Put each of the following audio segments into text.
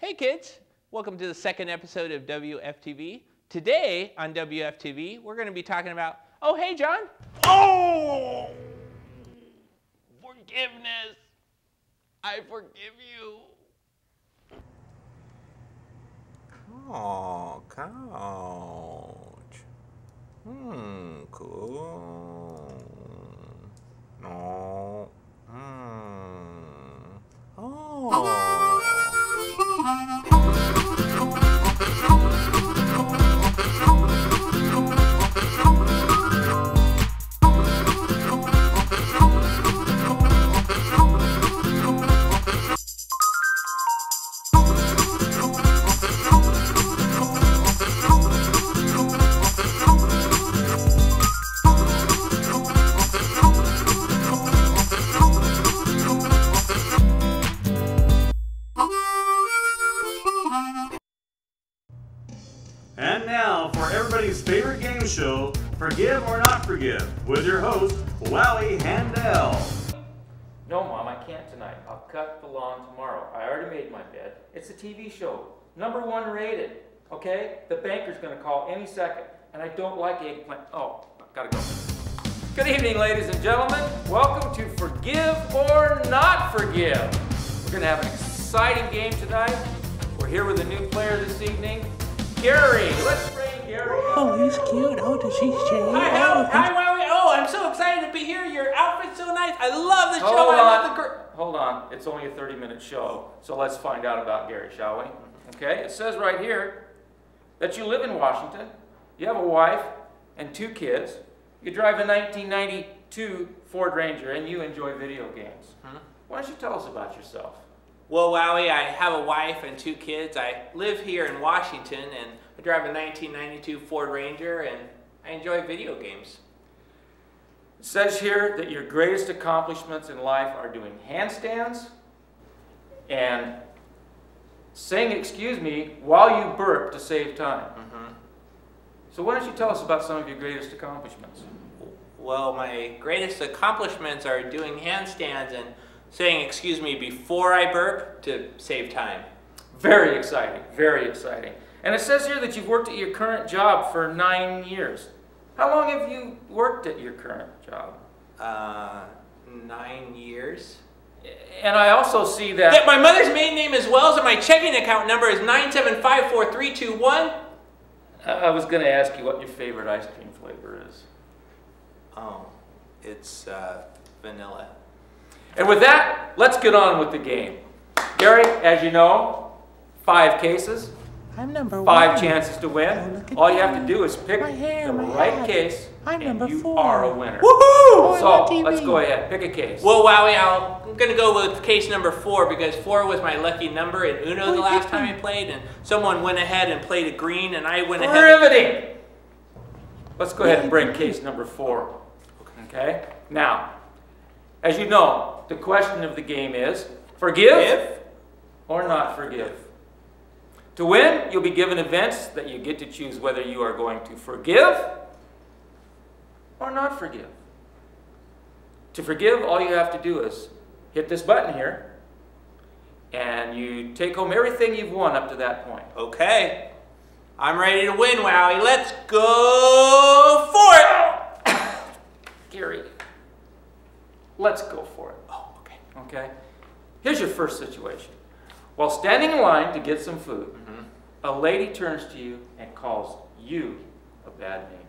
Hey kids, welcome to the second episode of WFTV. Today on WFTV, we're going to be talking about, oh hey John. Oh! Forgiveness. I forgive you. Oh, couch. Cool. No. Oh. And now for everybody's favorite game show, Forgive or Not Forgive, with your host, Wowie Handel. No, Mom, I can't tonight. I'll cut the lawn tomorrow. I already made my bed. It's a TV show. #1 rated. Okay? The banker's gonna call any second. And I don't like eggplant. Oh, gotta go. Good evening, ladies and gentlemen. Welcome to Forgive or Not Forgive. We're gonna have an exciting game tonight. We're here with a new player this evening, Gary. Let's bring Gary. Oh, he's cute. Oh, does he shave? Hi, Wowie. Oh, I'm so excited to be here. Your outfit's so nice. I love the show. Hold on. It's only a 30-minute show. So let's find out about Gary, shall we? Okay. It says right here that you live in Washington. You have a wife and 2 kids. You drive a 1992 Ford Ranger, and you enjoy video games. Why don't you tell us about yourself? Well, Wowie, I have a wife and 2 kids. I live here in Washington, and I drive a 1992 Ford Ranger, and I enjoy video games. It says here that your greatest accomplishments in life are doing handstands and saying excuse me while you burp to save time. So why don't you tell us about some of your greatest accomplishments? Well, my greatest accomplishments are doing handstands and saying excuse me before I burp to save time. Very exciting, very exciting. And it says here that you've worked at your current job for 9 years. How long have you worked at your current job? 9 years. And I also see that my mother's maiden name is Wells, and my checking account number is 9754321. I was going to ask you what your favorite ice cream flavor is. Oh, it's vanilla. And with that, let's get on with the game. Gary, as you know, 5 cases, I'm number 5 chances to win. Oh, All you have to do is pick the right case, I'm and number you 4. are a winner. Woohoo! So let's go ahead, pick a case. Well, Wowie, I'm going to go with case number 4 because 4 was my lucky number in Uno the last time I played, and someone went ahead and played a green, and I went ahead. Riveting! Let's go ahead and bring case number 4. Okay? Now, as you know, the question of the game is, forgive or not forgive? To win, you'll be given events that you get to choose whether you are going to forgive or not forgive. To forgive, all you have to do is hit this button here, and you take home everything you've won up to that point. Okay. I'm ready to win, Wowie. Let's go for it! Gary, let's go for it. Oh, okay. Okay? Here's your first situation. While standing in line to get some food, a lady turns to you and calls you a bad name.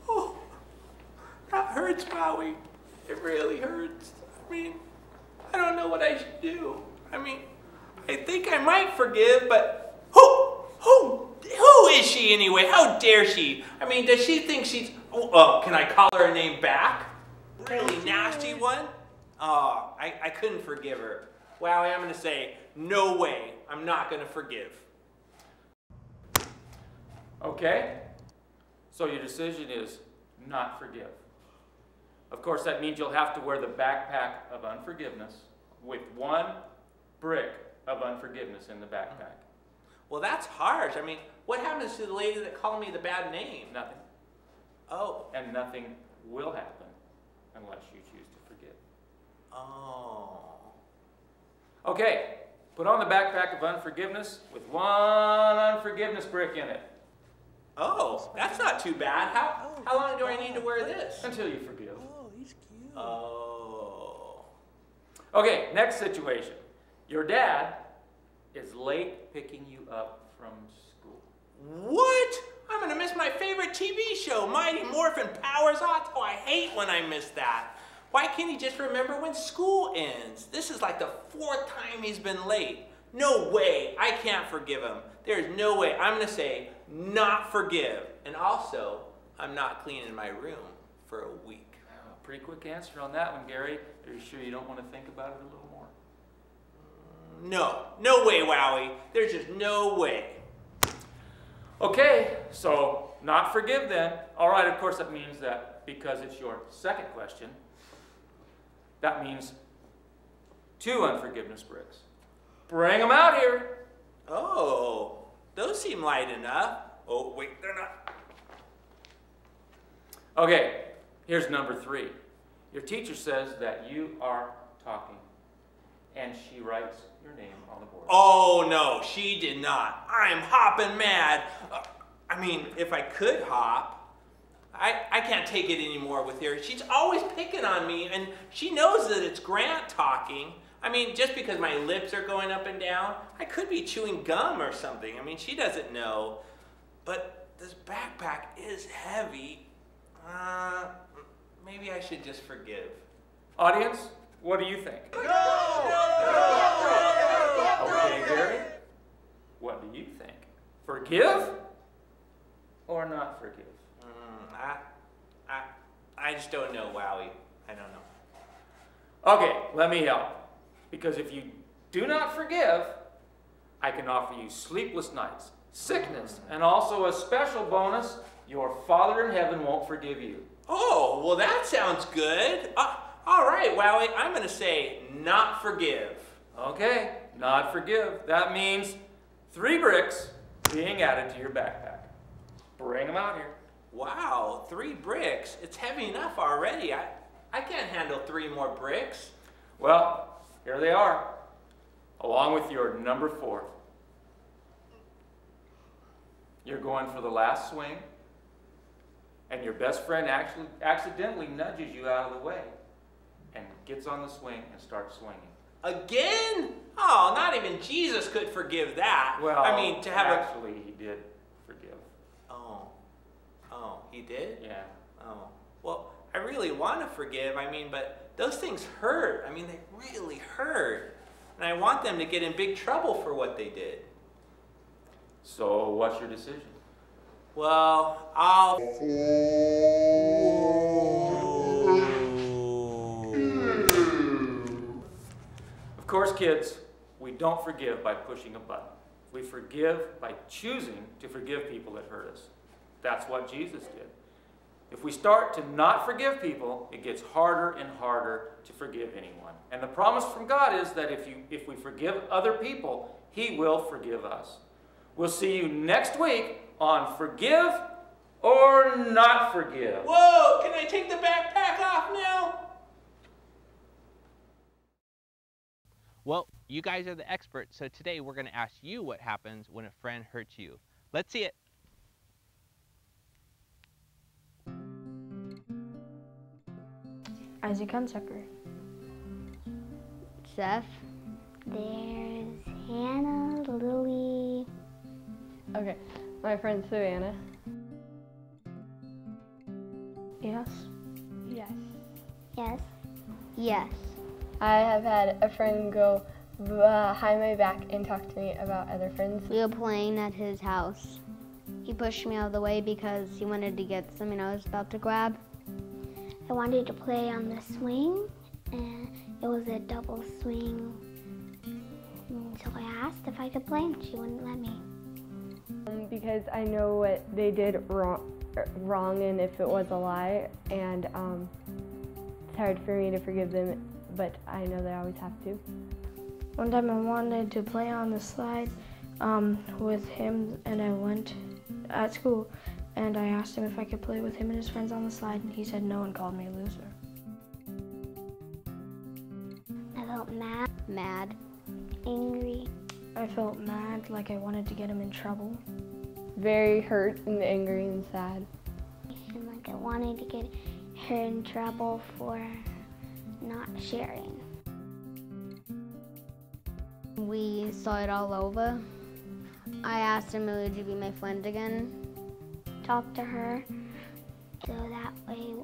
Oh, that hurts, Wowie. It really hurts. I mean, I don't know what I should do. I mean, I think I might forgive, but who is she anyway? How dare she? I mean, does she think she's... Oh, can I call her a name back? Really nasty one? Oh, I couldn't forgive her. Wowie, I'm going to say, no way. I'm not going to forgive. Okay? So your decision is not forgive. Of course, that means you'll have to wear the backpack of unforgiveness with 1 brick of unforgiveness in the backpack. Well, that's harsh. I mean, what happens to the lady that called me the bad name? Nothing. Oh. And nothing will happen unless you choose to forgive. Oh. Okay, Put on the backpack of unforgiveness with one unforgiveness brick in it. Oh, that's not too bad. How long do I need to wear this? Until you forgive. Oh, he's cute. Oh. Okay, next situation. Your dad is late picking you up from school. What? I'm gonna miss my favorite TV show, Mighty Morphin Powers Auto. I hate when I miss that. Why can't he just remember when school ends? This is like the 4th time he's been late. No way, I can't forgive him. There's no way. I'm gonna say not forgive. And also, I'm not cleaning my room for a week. Pretty quick answer on that one, Gary. Are you sure you don't want to think about it a little more? No way, Wowie. There's just no way. Okay, so not forgive then. All right, of course that means that because it's your second question, that means 2 unforgiveness bricks. Bring them out here. Oh, those seem light enough. Oh, wait, they're not. Okay, here's number 3. Your teacher says that you are talking, and she writes your name on the board. Oh, no, she did not. I'm hopping mad. I mean, if I could hop, I can't take it anymore with her. She's always picking on me, and she knows that it's Grant talking. I mean, just because my lips are going up and down, I could be chewing gum or something. I mean, she doesn't know. But this backpack is heavy. Maybe I should just forgive. Audience, what do you think? No! Okay, Gary, what do you think? Forgive or not forgive? I just don't know, Wowie. I don't know. Okay, let me help. Because if you do not forgive, I can offer you sleepless nights, sickness, and also a special bonus, your Father in heaven won't forgive you. Oh, well that sounds good. All right, Wowie, I'm going to say not forgive. Okay, not forgive. That means 3 bricks being added to your backpack. Bring them out here. Wow, 3 bricks. It's heavy enough already. I can't handle 3 more bricks. Well, here they are, along with your number 4. You're going for the last swing, and your best friend actually accidentally nudges you out of the way and gets on the swing and starts swinging. Again? Oh, not even Jesus could forgive that. Well, I mean, to have actually, he did forgive. Oh, he did? Yeah. Oh, well, I really want to forgive. I mean, but those things hurt. I mean, they really hurt. And I want them to get in big trouble for what they did. So, what's your decision? Well, I'll... Of course, kids, we don't forgive by pushing a button. We forgive by choosing to forgive people that hurt us. That's what Jesus did. If we start to not forgive people, it gets harder and harder to forgive anyone. And the promise from God is that if we forgive other people, He will forgive us. We'll see you next week on Forgive or Not Forgive. Whoa, can I take the backpack off now? Well, you guys are the experts, so today we're going to ask you what happens when a friend hurts you. Let's see it. Isaac Hunsucker. Seth. There's Hannah, Lily. Okay, my friend Savannah. Yes. Yes. Yes. Yes. I have had a friend go behind my back and talk to me about other friends. We were playing at his house. He pushed me out of the way because he wanted to get something I was about to grab. I wanted to play on the swing, and it was a double swing. And so I asked if I could play, and she wouldn't let me. Because I know what they did wrong and if it was a lie, and it's hard for me to forgive them, but I know that I always have to. One time I wanted to play on the slide with him, and I went at school, and I asked him if I could play with him and his friends on the slide, and he said no and called me a loser. I felt mad. Angry. I felt mad, like I wanted to get him in trouble. Very hurt and angry and sad. And like I wanted to get her in trouble for not sharing. We saw it all over. I asked him, would you be my friend again? Talk to her so that way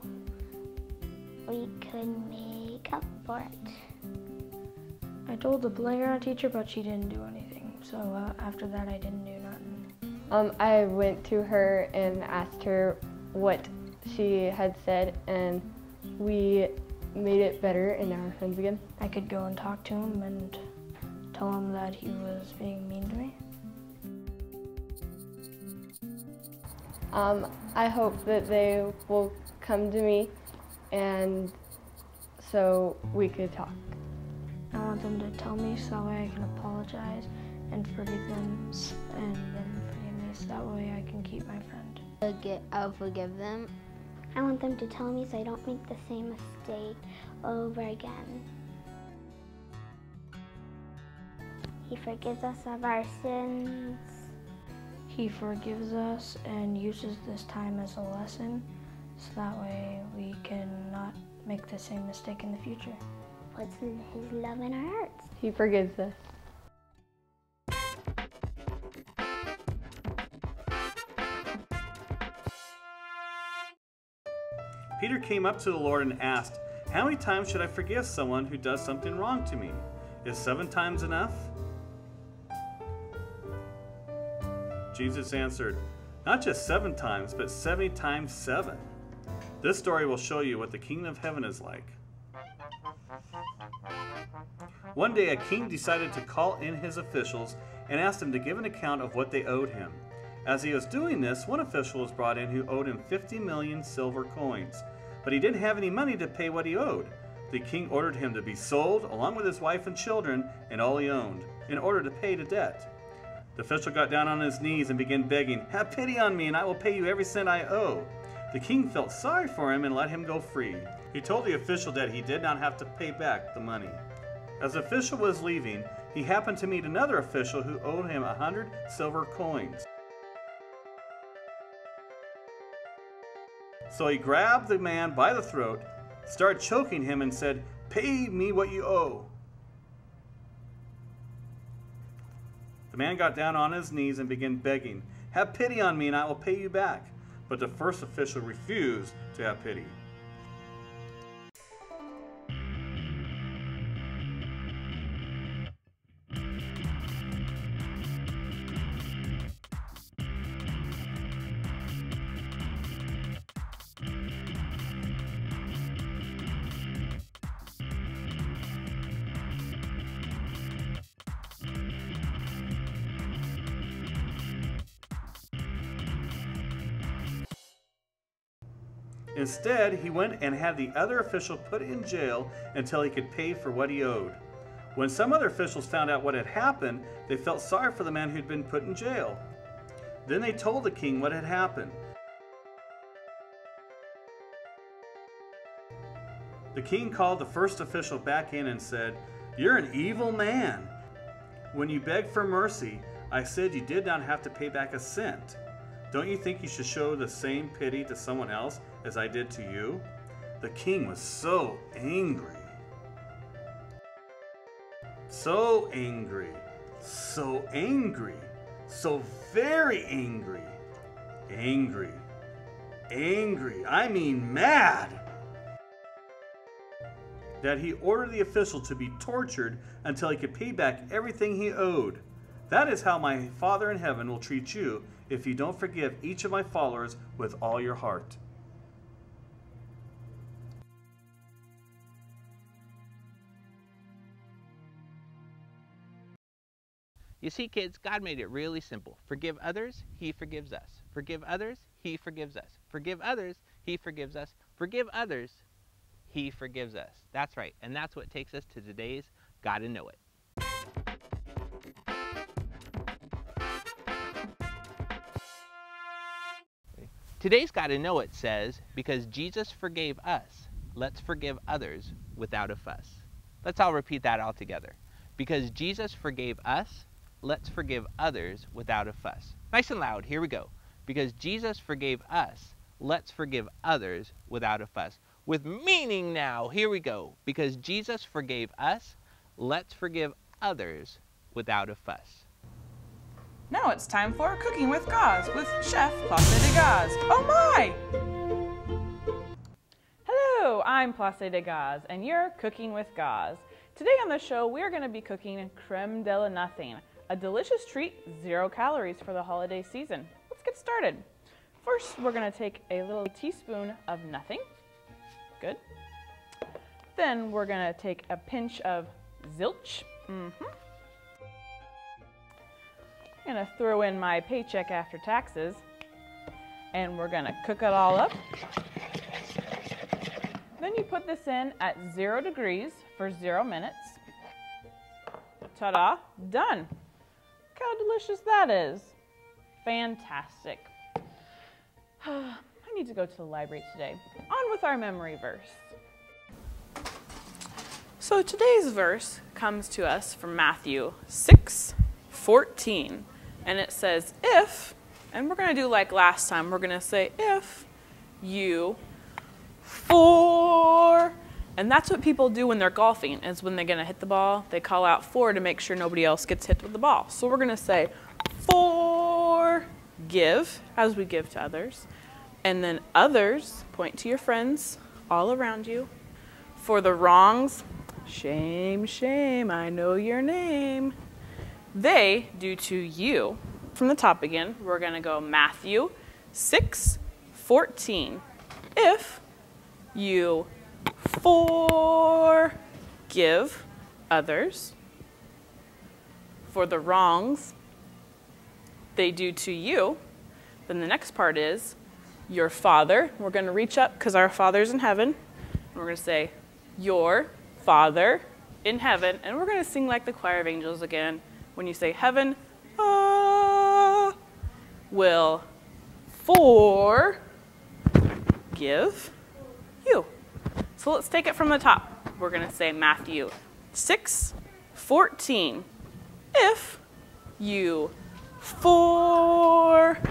we could make up for it. I told the playground teacher, but she didn't do anything. So after that, I didn't do nothing. I went to her and asked her what she had said, and we made it better and now we're friends again. I could go and talk to him and tell him that he was being mean to me. I hope that they will come to me and so we could talk. I want them to tell me so that way I can apologize and forgive them, and then forgive me so that way I can keep my friend. I'll forgive them. I want them to tell me so I don't make the same mistake over again. He forgives us of our sins. He forgives us and uses this time as a lesson so that way we can not make the same mistake in the future. Puts his love in our hearts. He forgives us. Peter came up to the Lord and asked, "How many times should I forgive someone who does something wrong to me? Is 7 times enough?" Jesus answered, "Not just 7 times, but 70 times 7. This story will show you what the kingdom of heaven is like." One day a king decided to call in his officials and asked them to give an account of what they owed him. As he was doing this, one official was brought in who owed him 50 million silver coins, but he didn't have any money to pay what he owed. The king ordered him to be sold, along with his wife and children and all he owned, in order to pay the debt. The official got down on his knees and began begging, "Have pity on me and I will pay you every cent I owe." The king felt sorry for him and let him go free. He told the official that he did not have to pay back the money. As the official was leaving, he happened to meet another official who owed him 100 silver coins. So he grabbed the man by the throat, started choking him, and said, "Pay me what you owe." The man got down on his knees and began begging, "Have pity on me and I will pay you back." But the first official refused to have pity. Instead, he went and had the other official put in jail until he could pay for what he owed. When some other officials found out what had happened, they felt sorry for the man who'd been put in jail. Then they told the king what had happened. The king called the first official back in and said, "You're an evil man. When you begged for mercy, I said you did not have to pay back a cent. Don't you think you should show the same pity to someone else as I did to you?" The king was so angry. So angry. So angry. So very angry. Angry. Angry. I mean mad. That he ordered the official to be tortured until he could pay back everything he owed. That is how my Father in heaven will treat you if you don't forgive each of my followers with all your heart. You see, kids, God made it really simple. Forgive others, He forgives us. Forgive others, He forgives us. Forgive others, He forgives us. Forgive others, He forgives us. That's right, and that's what takes us to today's Gotta Know It. Today's Gotta Know It says, because Jesus forgave us, let's forgive others without a fuss. Let's all repeat that all together. Because Jesus forgave us, let's forgive others without a fuss. Nice and loud, here we go. Because Jesus forgave us, let's forgive others without a fuss. With meaning now, here we go. Because Jesus forgave us, let's forgive others without a fuss. Now it's time for Cooking with Gaz with Chef Place de Gaz. Oh my! Hello, I'm Place de Gaz, and you're Cooking with Gaz. Today on the show, we're going to be cooking creme de la nothing, a delicious treat, 0 calories for the holiday season. Let's get started. First, we're going to take a little teaspoon of nothing. Good. Then we're going to take a pinch of zilch. I'm going to throw in my paycheck after taxes, and we're going to cook it all up. Then you put this in at 0 degrees for 0 minutes. Ta-da, done. Look how delicious that is. Fantastic. I need to go to the library today. On with our memory verse. So today's verse comes to us from Matthew 6:14. And it says, if, and we're going to do like last time, we're going to say, if you for, and that's what people do when they're golfing, is when they're going to hit the ball, they call out for to make sure nobody else gets hit with the ball. So we're going to say, for, give, as we give to others. And then others, point to your friends all around you. For the wrongs, shame, shame, I know your name. They do to you. From the top again, we're going to go Matthew 6:14. If you forgive others for the wrongs they do to you, then the next part is your Father. We're going to reach up because our Father's in heaven. And we're going to say, your Father in heaven. And we're going to sing like the choir of angels again. When you say heaven, will forgive you. So let's take it from the top. We're going to say Matthew 6:14. If you forgive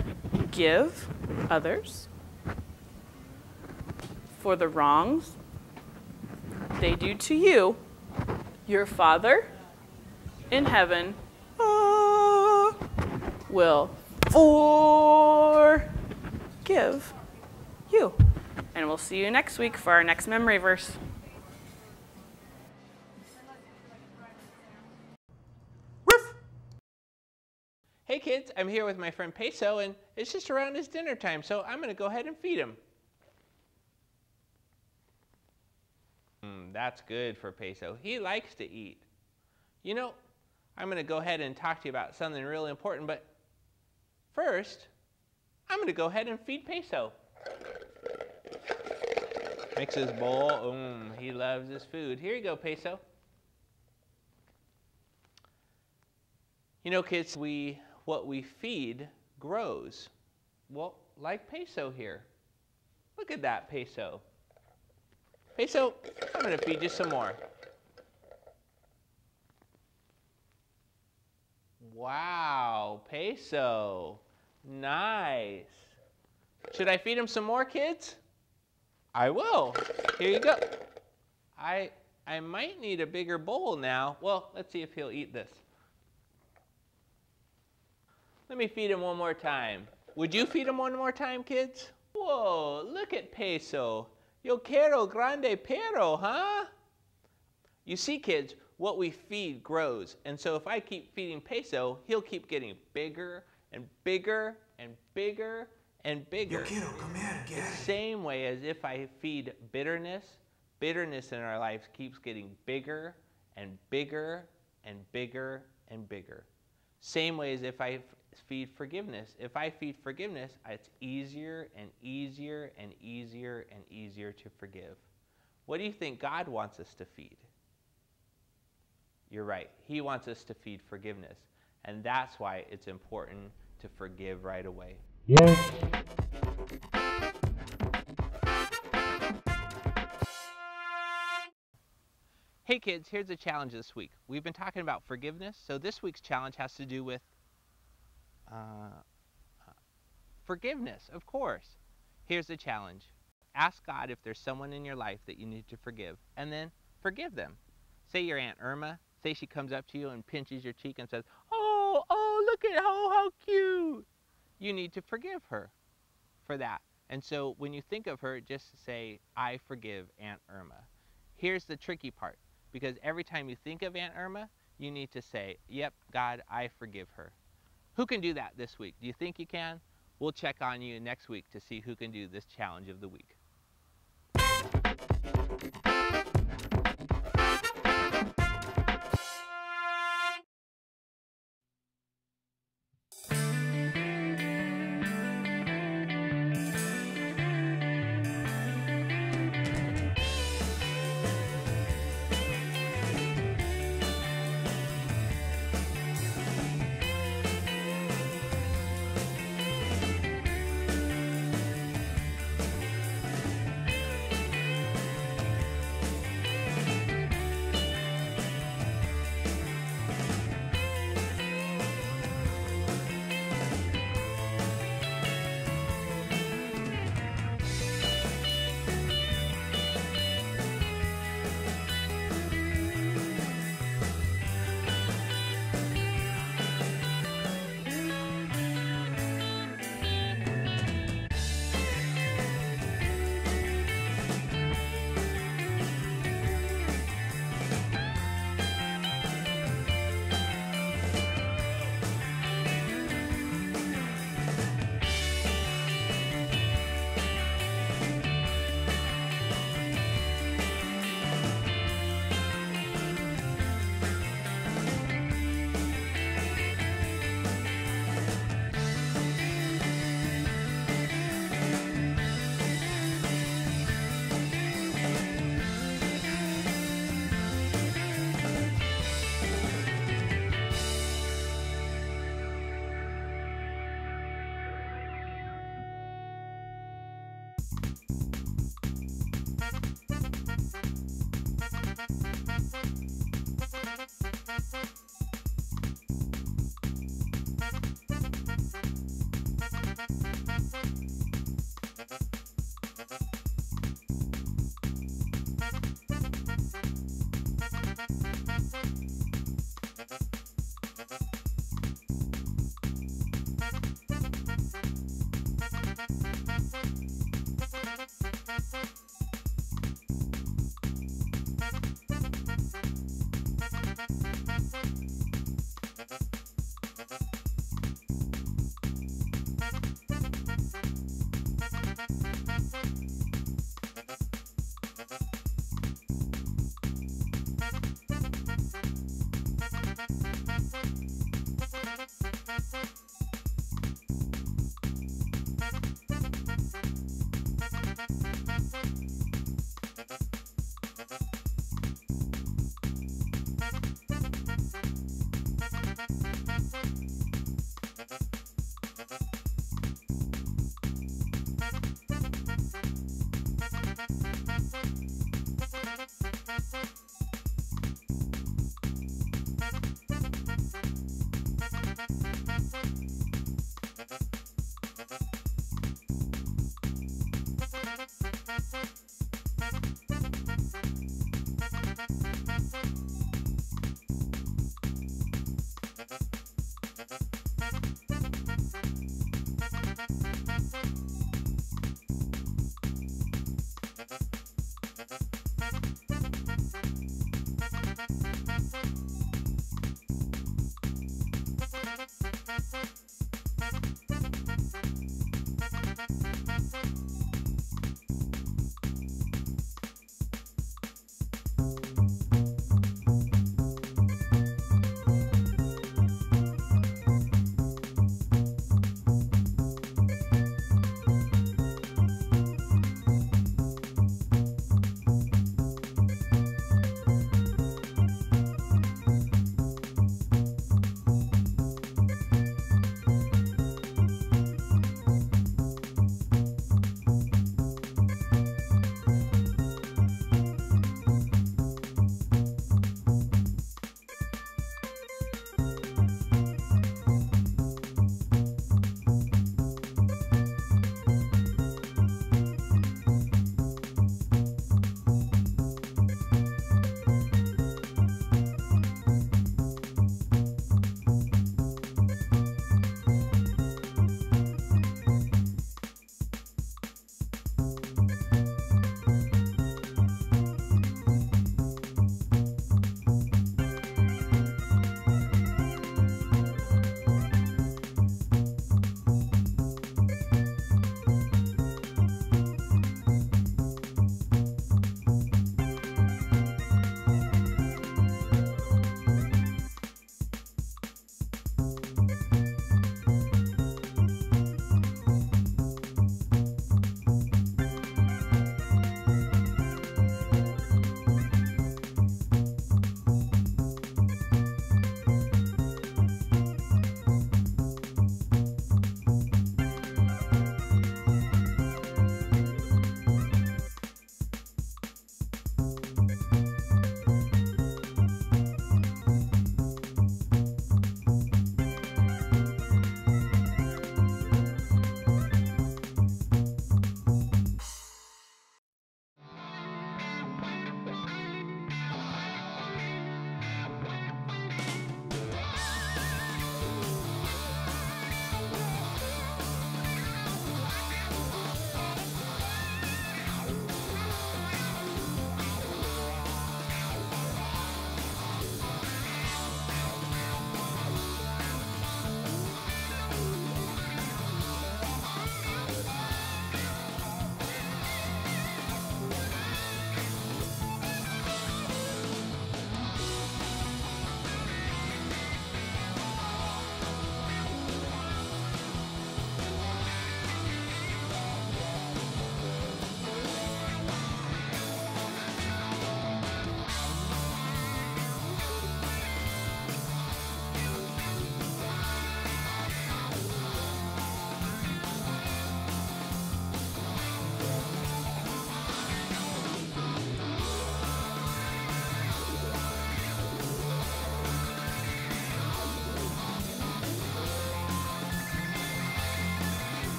others for the wrongs they do to you, your Father in heaven will forgive you. And we'll see you next week for our next memory verse. Hey kids, I'm here with my friend Peso, and it's just around his dinner time, so I'm going to go ahead and feed him. That's good for Peso. He likes to eat. You know, I'm going to go ahead and talk to you about something really important, but first, I'm going to go ahead and feed Peso. Mix his bowl. He loves his food. Here you go, Peso. You know, kids, what we feed grows. Well, like Peso here. Look at that, Peso. Peso, I'm going to feed you some more. Wow, Peso. Nice. Should I feed him some more, kids? I will. Here you go. I might need a bigger bowl now. Well, let's see if he'll eat this. Let me feed him one more time. Would you feed him one more time, kids? Whoa, look at Peso. Yo quiero grande perro, huh? You see, kids, what we feed grows. And so if I keep feeding Peso, he'll keep getting bigger and bigger and bigger and bigger. Yo quiero comer, Gary. The same way as if I feed bitterness, bitterness in our lives keeps getting bigger and bigger and bigger and bigger. Same way as if I feed forgiveness. If I feed forgiveness, it's easier and easier and easier and easier to forgive. What do you think God wants us to feed? You're right. He wants us to feed forgiveness. And that's why it's important to forgive right away. Yes. Hey Hey kids, here's the challenge this week. We've been talking about forgiveness, so this week's challenge has to do with forgiveness, of course. Here's the challenge. Ask God if there's someone in your life that you need to forgive, and then forgive them. Say your Aunt Irma, say she comes up to you and pinches your cheek and says, oh, look at how cute. You need to forgive her for that. And so when you think of her, just say, I forgive Aunt Irma. Here's the tricky part, because every time you think of Aunt Irma, you need to say, yep, God, I forgive her. Who can do that this week? Do you think you can? We'll check on you next week to see who can do this challenge of the week.